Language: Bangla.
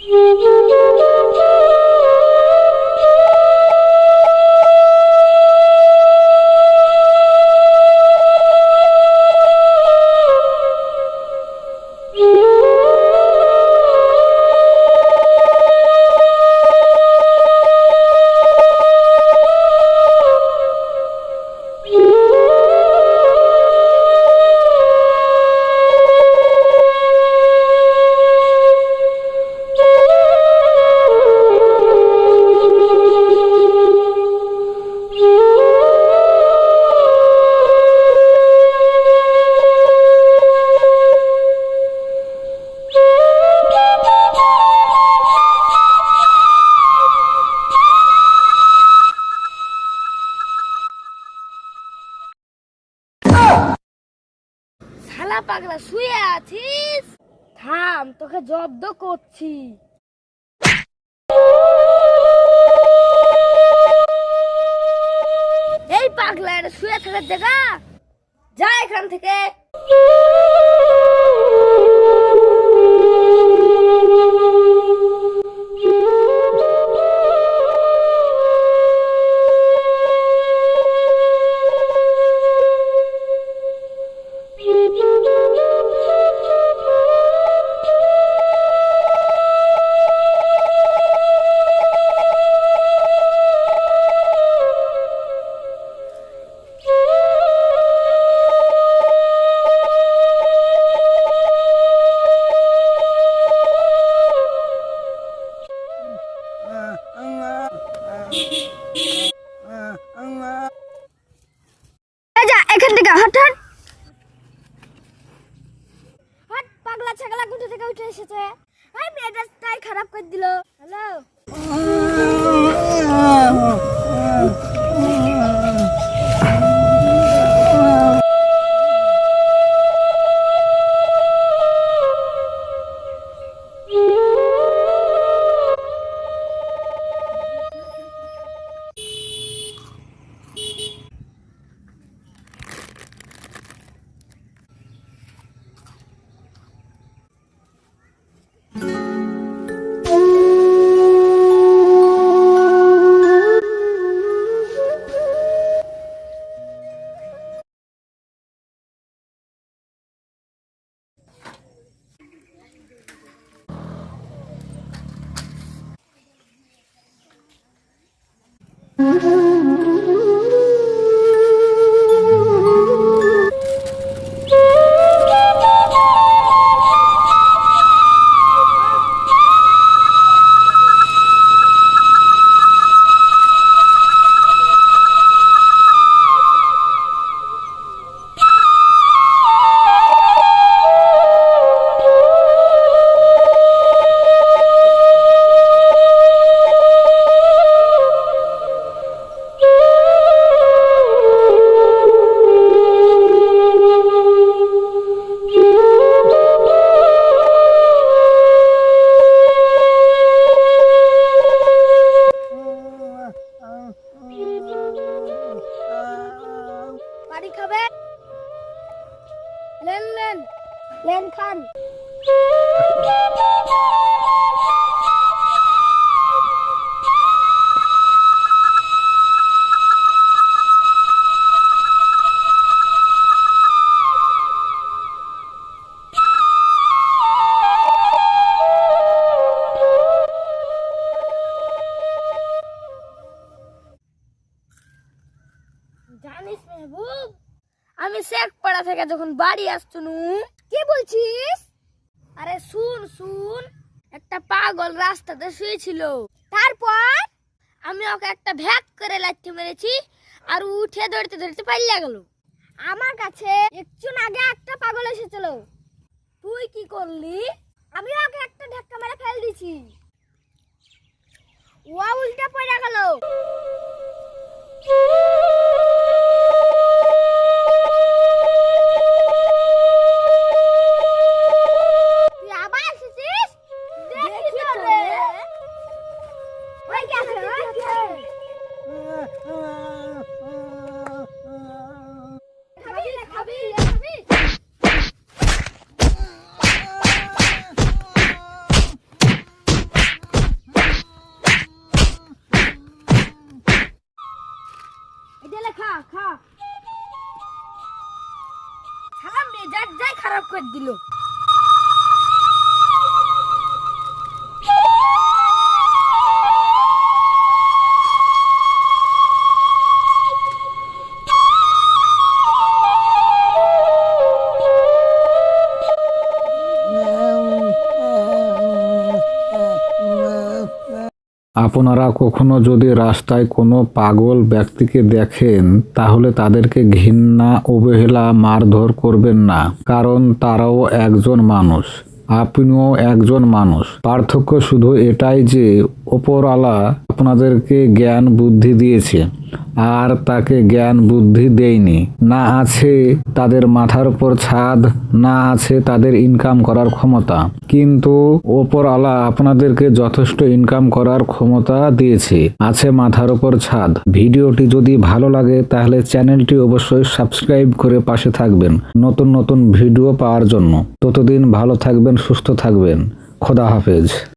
শালা পাগলা শুয়ে আছিস? থাম, তোকে জব্দ করছি। এই পাগলা, এটা শুয়ে থাকার জায়গা? যা এখান থেকে। এখান থেকে হট হট হট। পাগলা ছাগলা কোথা থেকে উঠে এসেছে? এই মেয়েটাই খারাপ করে দিল। হ্যালো, পানি খাবে? লেন লেন লেন খান। জানিস মেহবুব, আমি শেখপাড়া থেকে যখন বাড়ি আসতুনু। কি বলছিস? আরে শুন শুন, একটা পাগল রাস্তাতে শুয়েছিল। তারপর আমি ওকে একটা ভ্যাক করে লাথি মেরেছি, আর উঠে ধরতে ধরতে পালিয়ে গেল। আমার কাছে একটু আগে একটা পাগল এসেছিল। তুই কি করলি? আমি ওকে একটা ধাক্কা মেরে ফেল দিছি, ও উল্টা পড়ে গেল। খারাপ করে দিল। আপনারা কখনো যদি রাস্তায় কোনো পাগল ব্যক্তিকে দেখেন তাহলে তাদেরকে ঘৃণা, অবহেলা, মারধর করবেন না, কারণ তারাও একজন মানুষ, আপনিও একজন মানুষ। পার্থক্য শুধু এটাই যে ওপরওয়ালা আপনাদেরকে জ্ঞান বুদ্ধি দিয়েছে আর তাকে জ্ঞান বুদ্ধি দেয়নি। না আছে তাদের মাথার উপর ছাদ, না আছে তাদের ইনকাম করার ক্ষমতা, কিন্তু ওপরওয়ালা আপনাদেরকে যথেষ্ট ইনকাম করার ক্ষমতা দিয়েছে, আছে মাথার উপর ছাদ। ভিডিওটি যদি ভালো লাগে তাহলে চ্যানেলটি অবশ্যই সাবস্ক্রাইব করে পাশে থাকবেন নতুন নতুন ভিডিও পাওয়ার জন্য। ততদিন ভালো থাকবেন, সুস্থ থাকবেন। খোদা হাফেজ।